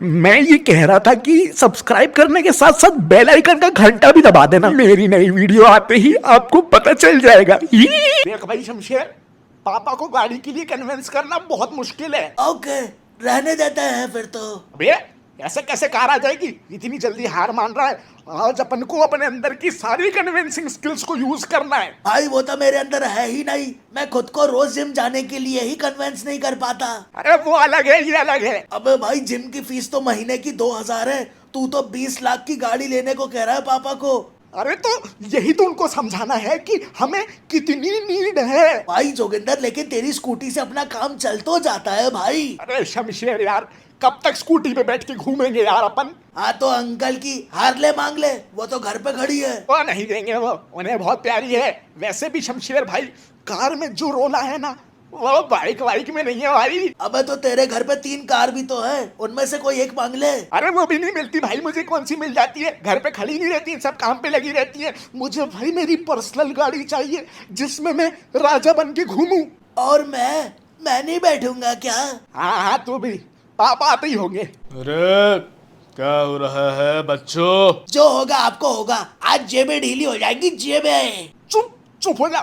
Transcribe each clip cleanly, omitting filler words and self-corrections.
मैं ये कह रहा था कि सब्सक्राइब करने के साथ साथ बेल आइकन का घंटा भी दबा देना। मेरी नई वीडियो आते ही आपको पता चल जाएगा। देख भाई शमशेर, पापा को गाड़ी के लिए कन्विंस करना बहुत मुश्किल है। ओके, रहने देते हैं फिर तो। अबे ऐसे कैसे कार आ जाएगी? इतनी जल्दी हार मान रहा है? आज अपन को अपने अंदर की सारी कन्विंसिंग स्किल्स को यूज करना है। भाई वो तो मेरे अंदर है ही नहीं, मैं खुद को रोज जिम जाने के लिए ही कन्विंस नहीं कर पाता। अरे वो अलग है, ये अलग है। अबे भाई जिम की फीस तो महीने की 2000 है, तू तो 20 लाख की गाड़ी लेने को कह रहा है पापा को। अरे तो यही तो उनको समझाना है कि हमें कितनी नीड है। भाई जोगिंदर, लेकिन तेरी स्कूटी से अपना काम चल तो जाता है भाई। अरे शमशेर यार, कब तक स्कूटी पे बैठ के घूमेंगे यार अपन? हाँ तो अंकल की हार्ले मांग ले, वो तो घर पे खड़ी है। वो नहीं देंगे, वो उन्हें बहुत प्यारी है। वैसे भी शमशेर भाई, कार में जो रोला है ना, वो बाइक वाइक में नहीं है भाई। अबे तो तेरे घर पे 3 कार भी तो है, उनमें से कोई एक मांग ले। अरे वो भी नहीं मिलती भाई, मुझे कौन सी मिल जाती है? घर पे खड़ी नहीं रहती, सब काम पे लगी रहती है। मुझे भाई मेरी पर्सनल गाड़ी चाहिए जिसमें मैं राजा बन के घूमूं। और मैं नहीं बैठूंगा क्या? हाँ हाँ, तू भी, पापा आते ही होंगे। अरे क्या हो रहा है बच्चों? जो होगा आपको होगा, आज जेबें ढीली हो जाएंगी जेबें। चुप चुप हो जा।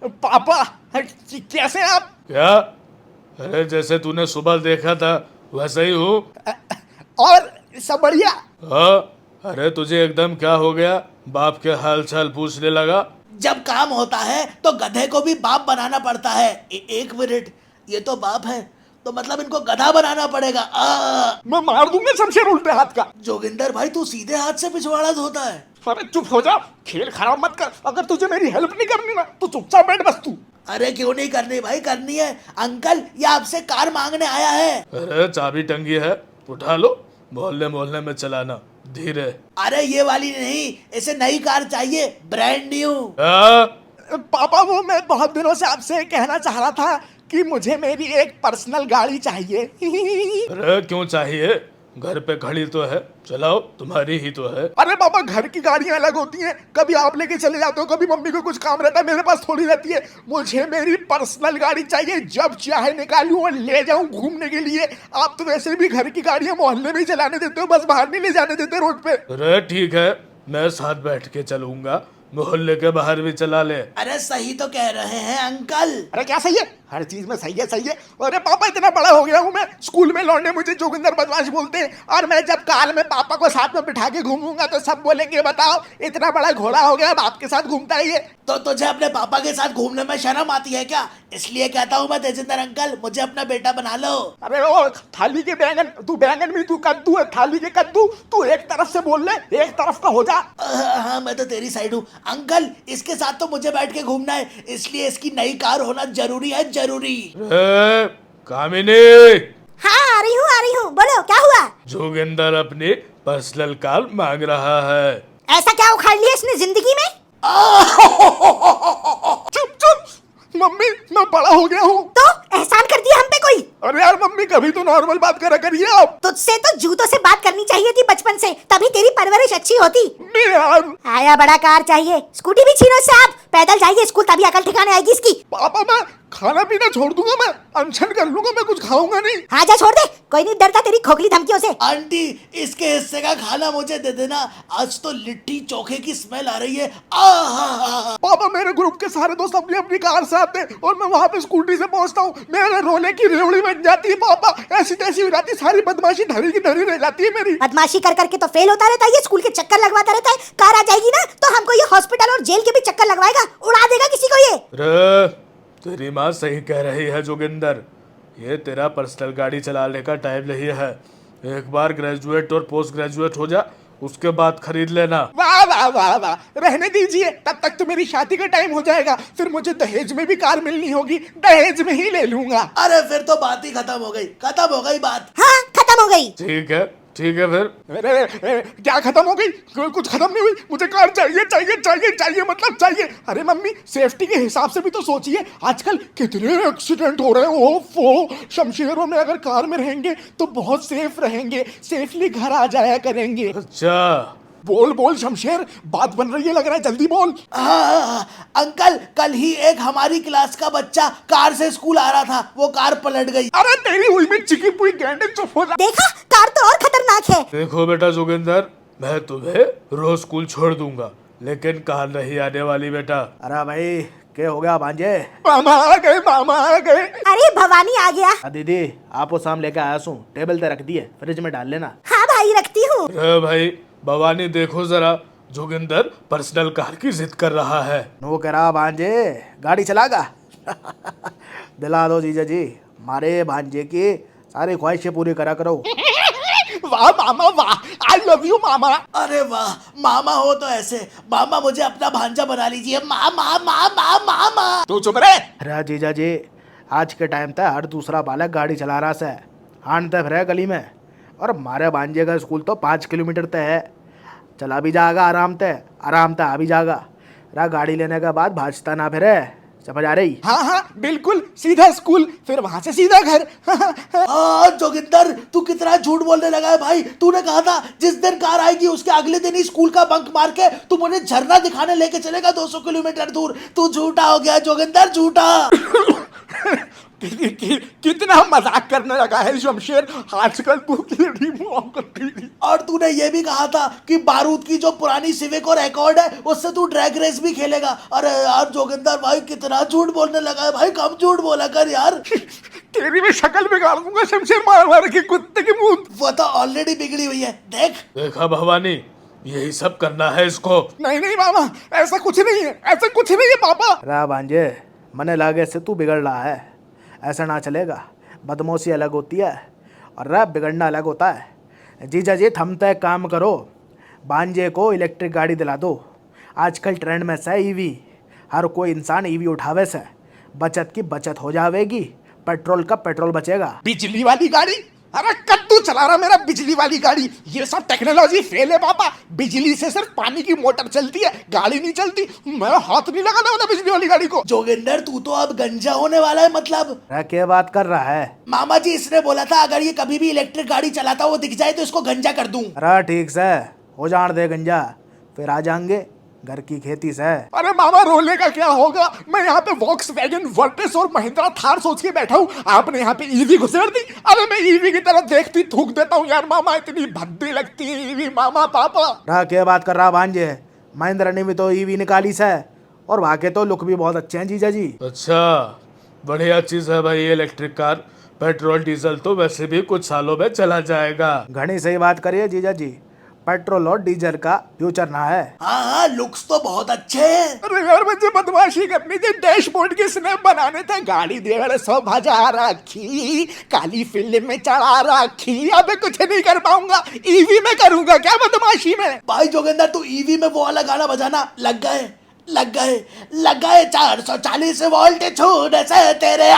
पापा कैसे हैं आप? क्या? अरे जैसे तूने सुबह देखा था वैसा ही हूँ। और सब बढ़िया? हाँ। अरे तुझे एकदम क्या हो गया? बाप के हाल चाल पूछने लगा। जब काम होता है तो गधे को भी बाप बनाना पड़ता है। एक मिनट, ये तो बाप है तो मतलब इनको गधा बनाना पड़ेगा। मैं मार दूंगा शमशेर उल्टे हाथ का। जोगिंदर भाई, तू सीधे हाथ से पिछवाड़ा धोता है। अरे चुप हो जा, खेल खराब मत कर। अगर तुझे मेरी हेल्प नहीं करनी ना तो चुपचाप बैठ बस तू। अरे क्यों नहीं करनी भाई, करनी है। अंकल ये आपसे कार मांगने आया है। अरे चाबी टंगी है, उठा लो, मोहल्ले मोहल्ले में चलाना, धीरे। अरे ये वाली नहीं, इसे नई कार चाहिए, ब्रांड न्यू। पापा वो मैं बहुत दिनों से आपसे कहना चाह रहा था कि मुझे मेरी एक पर्सनल गाड़ी चाहिए। अरे क्यों चाहिए? घर पे खड़ी तो है, चलाओ, तुम्हारी ही तो है। अरे पापा, घर की गाड़ियां अलग होती हैं, कभी आप लेके चले जाते हो, कभी मम्मी को कुछ काम रहता है, मेरे पास थोड़ी रहती है। मुझे मेरी पर्सनल गाड़ी चाहिए, जब चाहे निकालूं और ले जाऊं घूमने के लिए। आप तो वैसे भी घर की गाड़ियां मोहल्ले में ही चलाने देते हो, बस बाहर नहीं ले जाने देते रोड पे। अरे ठीक है, मैं साथ बैठ के चलूंगा, मोहल्ले के बाहर भी चला ले। अरे सही तो कह रहे हैं अंकल। अरे क्या सही है? हर चीज में सही है, सही है। अरे पापा, इतना बड़ा हो गया हूँ मैं, स्कूल में लौंडे मुझे जोगिंदर बदमाश बोलते हैं, और मैं जब कार में पापा को साथ में बिठा के घूमूंगा तो सब बोलेंगे बताओ इतना बड़ा घोड़ा हो गया, बाप के साथ घूमता है ये। तो तुझे अपने पापा के साथ घूमने में शर्म आती है क्या? इसलिए कहता हूँ मैं, तेजिंदर अंकल मुझे अपना बेटा बना लो। अरे ओ थाली के बैंगन, तू बैंगन में तू कद्दू है, थाली के कद्दू। तू एक तरफ से बोल ले, एक तरफ का हो जा। हाँ मैं तो तेरी साइड हूँ अंकल, इसके साथ तो मुझे बैठ के घूमना है, इसलिए इसकी नई कार होना जरूरी है, जरूरी। कामिनी। हाँ आ रही हूँ, बोलो क्या हुआ? जोगिंदर अपनी पर्सनल कार मांग रहा है। ऐसा क्या उखाड़ लिया इसने जिंदगी में? चुप चुप, मम्मी मैं बड़ा हो गया हूँ। तो एहसान कर दिया हम पे कोई? अरे यार मम्मी, कभी तो नॉर्मल बात करा करिए आप। तुझसे तो जूतों से बात करनी चाहिए थी बचपन से, तभी तेरी परवरिश अच्छी होती। नहीं यार। आया बड़ा कार चाहिए, स्कूटी भी छीनो इससे आप, पैदल जाइए स्कूल, तभी अकल ठिकाने आएगी इसकी। पापा मैं खाना पीना छोड़ दूंगा, मैं अनशन कर लूंगा, मैं कुछ खाऊंगा नहीं। हाँ जा छोड़ दे, कोई नहीं डरता तेरी खोखली धमकियों से। आंटी इसके हिस्से का खाना मुझे दे देना, आज तो लिट्टी चोखे की स्मेल आ रही है। पापा मेरे ग्रुप के सारे दोस्त अपनी अपनी कार से आते हैं और मैं वहाँ पे स्कूटी से पहुँचता हूँ, मेरे रोने की रेवड़ी बन जाती है पापा, ऐसी तैसी हो जाती है, सारी बदमाशी धरी की धरी रह जाती है मेरी। बदमाशी कर करके तो फेल होता रहता है, ये स्कूल के चक्कर लगवाता रहता है। कार आ जाएगी ना तो हमको ये हॉस्पिटल और जेल के भी चक्कर लगवाएगा, उड़ा देगा किसी को ये। तेरी माँ सही कह रही है जोगिंदर, ये तेरा पर्सनल गाड़ी चलाने का टाइम नहीं है। एक बार ग्रेजुएट और पोस्ट ग्रेजुएट हो जा, उसके बाद खरीद लेना। वाह वाह वाह वाह, रहने दीजिए, तब तक तो मेरी शादी का टाइम हो जाएगा, फिर मुझे दहेज में भी कार मिलनी होगी, दहेज में ही ले लूंगा। अरे फिर तो बात ही खत्म हो गई, खत्म हो गई बात। हाँ खत्म हो गई। ठीक है फिर। अरे क्या खत्म हो गई? कुछ खत्म नहीं हुई, मुझे कार चाहिए चाहिए चाहिए चाहिए, मतलब चाहिए। अरे मम्मी, सेफ्टी के हिसाब से भी तो सोचिए, आजकल कितने एक्सीडेंट हो रहे हैं। ओफो, शमशेरों में अगर कार में रहेंगे तो बहुत सेफ रहेंगे, सेफली घर आ जाया करेंगे। अच्छा बोल बोल शमशेर, बात बन रही है लग रहा है, जल्दी बोल। अंकल कल ही एक हमारी क्लास का बच्चा कार से स्कूल आ रहा था, वो कार पलट गई। अरे तेरी हुई में चिकी पुई गैंडे, चुप हो जा। देखा, कार तो और देखो बेटा जोगिंदर, मैं तुम्हें रोज स्कूल छोड़ दूंगा, लेकिन कार नहीं आने वाली बेटा। अरे भाई क्या हो गया भांजे? मामा आ गए, मामा आ गए। अरे भवानी आ गया। दीदी आपको साम लेके आया हूँ, टेबल पे रख दिए, फ्रिज में डाल लेना। हाँ भाई रखती हूँ। अरे भाई भवानी देखो जरा, जोगिंदर पर्सनल कार की जिद कर रहा है। वो कह रहा भांजे गाड़ी चलागा। दिला दो जीजा जी, मारे भांजे की सारी ख्वाहिशें पूरी करा करो। वाह मामा वाह, आई लव यू मामा। अरे वाह, मामा हो तो ऐसे, मामा मुझे अपना भांजा बना लीजिए। मामा मामा मामा। तू चुप रहे। अरे जीजा जी, आज के टाइम तक हर दूसरा बालक गाड़ी चला रहा है, हांडते फिर गली में, और हमारे भांजे का स्कूल तो 5 किलोमीटर तक है। चला भी जाएगा आराम तक आ भी जाएगा। रहा गाड़ी लेने के बाद भाजता ना फिरे, समझ आ रही? हाँ हाँ बिल्कुल, सीधा स्कूल, फिर वहां से सीधा घर। जोगिंदर तू कितना झूठ बोलने लगा है भाई। तूने कहा था जिस दिन कार आएगी उसके अगले दिन ही स्कूल का बंक मार के तू मुझे झरना दिखाने लेके चलेगा 200 किलोमीटर दूर। तू झूठा हो गया जोगिंदर, झूठा। कितना मजाक करने लगा है शमशेर आजकल तू। और तूने ये भी कहा था कि बारूद की जो पुरानी सिविक और रिकॉर्ड है उससे तू ड्रैग रेस भी खेलेगा। अरे यार जोगिंदर भाई कितना झूठ बोलने लगा है भाई, कम झूठ बोला कर यार। तेरी मैं शक्ल बिगाड़ दूंगा शमशेर, मार मार के कुत्ते की मुंह। वो तो ऑलरेडी बिगड़ी हुई है, देख। देखा भवानी, यही सब करना है इसको। नहीं नहीं मामा, ऐसा कुछ नहीं है, ऐसा कुछ नहीं है पापा। रा भांजे, मने लागे से तू बिगड़ रहा है, ऐसा ना चलेगा। बदमाशी अलग होती है और रैप बिगड़ना अलग होता है। जीजा जी थमते काम करो, भांजे को इलेक्ट्रिक गाड़ी दिला दो। आजकल ट्रेंड में से ईवी, हर कोई इंसान ईवी उठावे से बचत की बचत हो जाएगी, पेट्रोल का पेट्रोल बचेगा। बिजली वाली गाड़ी? अरे कद्दू चला रहा मेरा बिजली वाली गाड़ी। ये सब टेक्नोलॉजी फेल है पापा। बिजली से सिर्फ पानी की मोटर चलती है, गाड़ी नहीं चलती। मैं हाथ नहीं लगाने वाला बिजली वाली गाड़ी को। जोगिंदर तू तो अब गंजा होने वाला है मतलब। क्या बात कर रहा है? मामा जी इसने बोला था अगर ये कभी भी इलेक्ट्रिक गाड़ी चलाता हुआ दिख जाए तो इसको गंजा कर दूं। अरे ठीक से हो जान दे गंजा, फिर आ जाएंगे घर की खेती से। अरे मामा रोने का क्या होगा, मैं यहाँ पे वॉक्सवैगन वर्टिस और महिंद्रा थार सोच के बैठा हूँ, आपने यहाँ पे ईवी घुसेड़ दी। अरे मैं ईवी की तरफ देखती थूक देता हूँ यार मामा, इतनी भद्दी लगती है ईवी मामा पापा। रहा क्या बात कर रहा भांजे, महिंद्रा ने भी तो ईवी निकाली से, और वहाँ के तो लुक भी बहुत अच्छे हैं जीजा जी। अच्छा बढ़िया चीज है भाई ये इलेक्ट्रिक कार। पेट्रोल डीजल तो वैसे भी कुछ सालों में चला जाएगा। घनी सही बात करिए जीजा जी, पेट्रोल और डीजल का फ्यूचर ना है। हाँ लुक्स तो बहुत अच्छे हैं। अरे यार मुझे बदमाशी करनी थी, डैशबोर्ड के स्नैप बनाने थे, गाड़ी 150 भजा रखी, काली फिल्म में चढ़ा रखी। अब कुछ नहीं कर पाऊंगा, ईवी में करूंगा क्या बदमाशी में। भाई जोगिंदर तू ईवी में वो वाला गाना बजाना, लग गए 440 वोल्ट छूने से तेरे।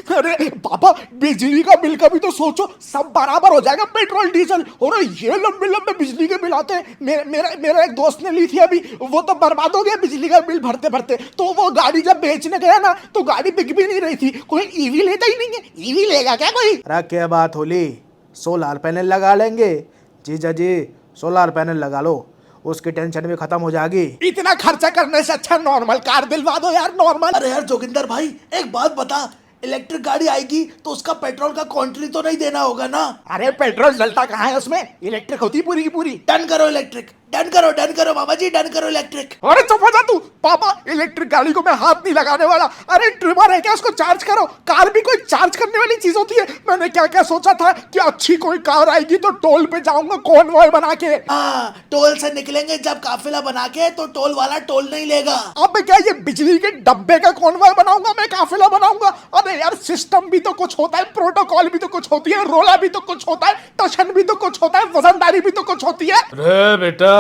अरे पापा बिजली का बिल का भी तो सोचो, सब बराबर हो जाएगा पेट्रोल डीजल। और ये लंबे लंबे बिजली के बिल आते हैं। मेरा एक दोस्त ने ली थी अभी, वो तो बर्बाद हो गया बिजली का बिल भरते भरते। तो वो गाड़ी जब बेचने गया ना तो गाड़ी बिक भी नहीं रही थी। कोई ईवी लेता ही नहीं है, ईवी लेगा क्या कोई? अरे क्या बात होली, सोलर पैनल लगा लेंगे जीजा जी, सोलर पैनल लगा लो, उसकी टेंशन भी खत्म हो जाएगी। इतना खर्चा करने से अच्छा नॉर्मल कार दिलवा दो यार, नॉर्मल। अरे यार जोगिंदर भाई एक बात बता, इलेक्ट्रिक गाड़ी आएगी तो उसका पेट्रोल का कॉन्ट्री तो नहीं देना होगा ना? अरे पेट्रोल डलता कहाँ है उसमें, इलेक्ट्रिक होती पूरी की पूरी। डन करो इलेक्ट्रिक, डन करो मामा जी, डन करो इलेक्ट्रिक। अरे चुप हो जा तू पापा, इलेक्ट्रिक गाड़ी को मैं हाथ नहीं लगाने वाला। अरे ट्रिमर है क्या, उसको चार्ज करो। कार भी कोई चार्ज करने वाली चीज होती है। मैंने क्या क्या सोचा था कि अच्छी कोई कार आएगी तो टोल पे जाऊंगा कॉन्वॉय बना के। हाँ टोल से निकलेंगे जब काफिला बना के, तो टोल वाला टोल नहीं लेगा। अब क्या ये बिजली के डब्बे का कॉन्वॉय बनाऊंगा मैं, काफिला बनाऊंगा? अरे यार सिस्टम भी तो कुछ होता है, प्रोटोकॉल भी तो कुछ होती है, रोला भी तो कुछ होता है, टशन भी तो कुछ होता है, वजनदारी भी तो कुछ होती है। अरे बेटा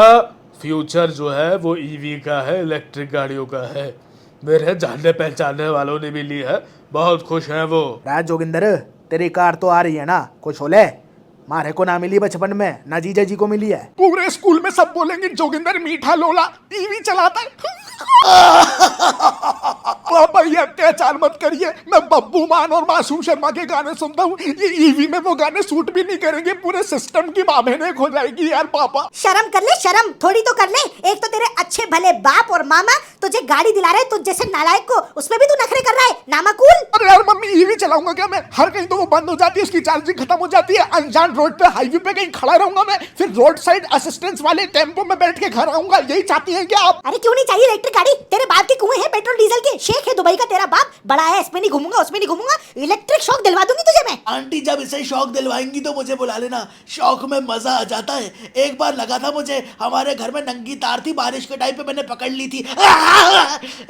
फ्यूचर जो है वो ईवी का है, इलेक्ट्रिक गाड़ियों का है। मेरे जानने पहचानने वालों ने भी ली है, बहुत खुश हैं वो। राज जोगिंदर तेरी कार तो आ रही है ना, कुछ हो ले। मारे को ना मिली बचपन में, ना जीजा जी को मिली है। पूरे स्कूल में सब बोलेंगे जोगिंदर मीठा लोला ईवी चलाता है। पापा ये अत्याचार मत करिए, मैं बब्बू मान और मासूम शर्मा के गाने सुनता हूँ, ये ईवी में वो गाने सूट भी नहीं करेंगे, पूरे सिस्टम की मामेनेक हो जाएगी यार पापा। शर्म कर ले, शर्म थोड़ी तो कर ले। एक तो तेरे अच्छे भले बाप और मामा तुझे गाड़ी दिला रहे, तुझ जैसे नालायक को उसमें भी तू नखरे कर रहा है, नामाकूल। अरे यार मम्मी ईवी चलाऊंगा क्या मैं? हर कहीं तो वो बंद हो जाती है, उसकी चार्जिंग खत्म हो जाती है, अनजान रोड पे हाईवे पे कहीं खड़ा रहूंगा मैं, फिर रोड साइड असिस्टेंस वाले टेम्पो में बैठ के घर आऊंगा, यही चाहती हैं क्या आप? अरे क्यों नहीं चाहिए इलेक्ट्रिक गाड़ी? तेरे बाप के कुएं हैं पेट्रोल डीजल के, शेख है दुबई का तेरा बाप, बड़ा है, इसमें नहीं घूमूंगा उसमें नहीं घूमूंगा, इलेक्ट्रिक शॉक दिलवा दूंगी तुझे मैं। आंटी जब इसे शौक दिलवाएंगी तो मुझे बुला लेना, शौक में मजा आ जाता है। एक बार लगा था मुझे, हमारे घर में नंगी तार थी, बारिश के टाइम पे मैंने पकड़ ली थी,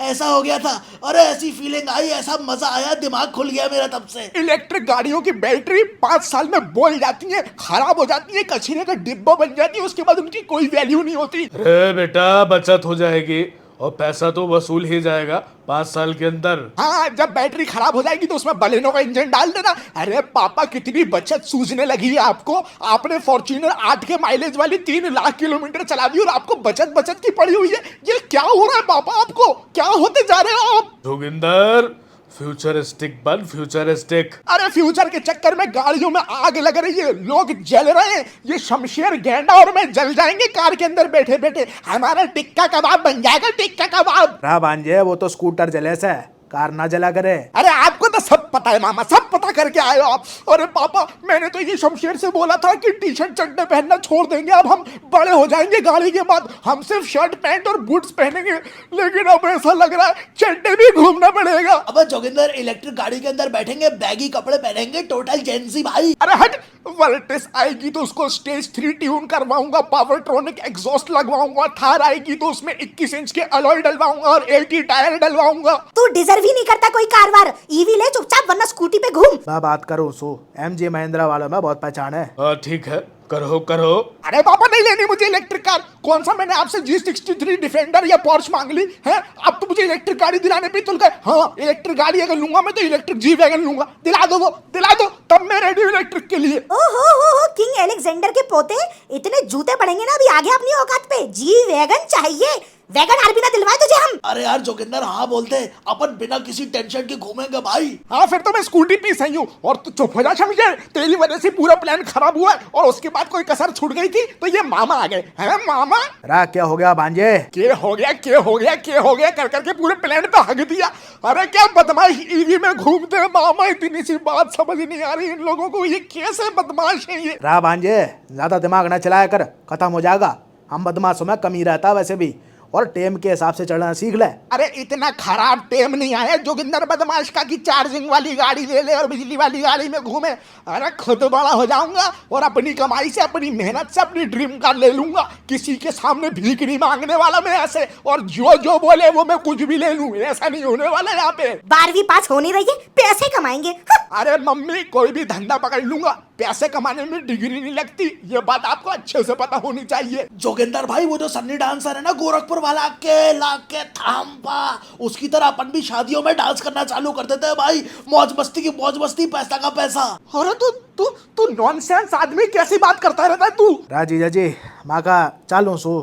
ऐसा हो गया था। अरे ऐसी फीलिंग आई, ऐसा मजा आया, दिमाग खुल गया मेरा तब से। इलेक्ट्रिक गाड़ियों की बैटरी 5 साल में बोल जाती है, खराब हो जाती है, कचरे का डिब्बा बन जाती है, उसके बाद उनकी कोई वैल्यू नहीं होती। अरे बेटा बचत हो जाएगी और पैसा तो वसूल ही जाएगा 5 साल के अंदर। हाँ, जब बैटरी खराब हो जाएगी तो उसमें बलेनो का इंजन डाल देना। अरे पापा कितनी बचत सूझने लगी है आपको, आपने फॉर्च्यूनर 8 के माइलेज वाली 3 लाख किलोमीटर चला दी और आपको बचत की पड़ी हुई है। ये क्या हो रहा है पापा, आपको क्या होते जा रहे हो आप? जोगिंदर फ्यूचरिस्टिक बन, फ्यूचरिस्टिक। अरे फ्यूचर के चक्कर में गाड़ियों में आग लग रही है, लोग जल रहे हैं, ये शमशेर गेंडा और मैं जल जाएंगे कार के अंदर बैठे बैठे, हमारा टिक्का कबाब बन जाएगा, टिक्का कबाब। रहा भांजे, वो तो स्कूटर जले से, कार ना जला करे। अरे आपको तो सब पता है मामा, सब पता करके आए हो आप। अरे पापा मैंने तो ये शमशेर से बोला था कि टी शर्ट चड्डे पहनना छोड़ देंगे, अब हम बड़े हो जाएंगे गाड़ी के बाद, हम सिर्फ शर्ट पैंट और बूट्स पहनेंगे, लेकिन अब ऐसा लग रहा है चड्डे भी घूमना पड़ेगा। अब जोगिंदर इलेक्ट्रिक गाड़ी के अंदर बैठेंगे, बैगी कपड़े पहनेंगे, टोटल जेंसी भाई। अरे हट, वर्टिस आएगी तो उसको स्टेज 3 ट्यून करवाऊंगा, पावरट्रॉनिक एग्जॉस्ट लगवाऊंगा, थार आएगी तो उसमें 21 इंच के अलॉय डलवाऊंगा और 80 टायर डलवाऊंगा। तू डिजर्व ही नहीं करता कोई कारवार, ईवी ले चुपचाप वरना स्कूटी पे घूम। मैं बात करूँ सो MG महिंद्रा वालों में बहुत पहचान है। हाँ ठीक है, करो करो। अरे पापा नहीं लेनी मुझे इलेक्ट्रिक कार, कौन सा मैंने आपसे G63 डिफेंडर या पोर्श मांग ली है, अब तो मुझे इलेक्ट्रिक गाड़ी दिलाने पे तुल गए। हाँ इलेक्ट्रिक गाड़ी अगर लूंगा मैं तो इलेक्ट्रिक जी वैगन लूंगा, दिला दो वो, दिला दो, तब मैं रेडी हूँ इलेक्ट्रिक के लिए। ओहो किंग एलेक्जेंडर के पोते, इतने जूते पड़ेंगे ना अभी आगे अपनी औकात पे। जी वैगन चाहिए, वैगन आर बिना दिलवाए तुझे हम। अरे यार जोगिंदर हाँ बोलते, अपन बिना किसी टेंशन के घूमेंगे भाई। हाँ फिर तो मैं स्कूटी पी सही हूँ, और तू चुप हो जा शमशेर, तेरी वजह से पूरा प्लान खराब हुआ और उसके बाद कोई कसर छूट गई थी तो ये मामा आ गए हैं। मामा रहा क्या हो गया भांजे? के हो गया कर करके पूरे प्लान पे हग दिया। अरे क्या बदमाश ईवी में घूमते हैं मामा, इतनी सी बात समझ नहीं आ रही इन लोगों को, ये कैसे बदमाश है ये। रहा भांजे, ज्यादा दिमाग ना चलाया कर, खत्म हो जाएगा। हम बदमाशों में कमी रहता वैसे भी, और टेम के हिसाब से चलना सीख ले। अरे इतना खराब टेम नहीं आया जोगिंदर बदमाश का कि चार्जिंग वाली गाड़ी ले ले और बिजली वाली गाड़ी में घूमे। अरे खुद बड़ा हो जाऊंगा और अपनी कमाई से, अपनी मेहनत से अपनी ड्रीम कार ले लूंगा, किसी के सामने भीख नहीं मांगने वाला मैं ऐसे, और जो बोले वो मैं कुछ भी ले लूं, ऐसा नहीं होने वाला यहाँ पे। 12वीं पास हो नहीं रही है, पैसे कमाएंगे। अरे मम्मी कोई भी धंधा पकड़ लूंगा, पैसे कमाने में डिग्री नहीं लगती, ये बात आपको अच्छे से पता होनी चाहिए। जोगिंदर भाई वो जो सन्नी डांसर है ना गोरखपुर वाला, के लाके थाम्पा, उसकी तरह अपन भी शादियों में डांस करना चालू कर देते हैं भाई, मौज मस्ती की मौज मस्ती, पैसा का पैसा। अरे तू नॉनसेंस आदमी कैसी बात करता रहता है तू। राजी जी माँ का चालू सो,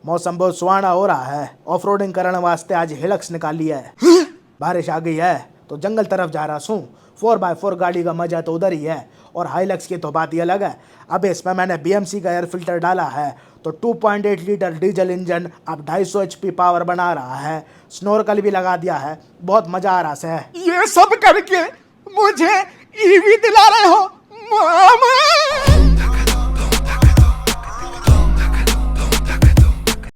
मौसम बहुत सुहाना हो रहा है, ऑफ रोडिंग करने वास्ते आज हिलक्स निकाली है। बारिश आ गई है तो जंगल तरफ जा रहा हूँ, 4x4 गाड़ी का मजा तो उधर ही है, और हाइलक्स की तो बात ही अलग है। अब इसमें मैंने BMC का एयर फिल्टर डाला है तो 2.8 लीटर डीजल इंजन अब 250 HP पावर बना रहा है, स्नोरकल भी लगा दिया है, बहुत मजा आ रहा है। ये सब करके मुझे ईवी दिला रहे हो मामा।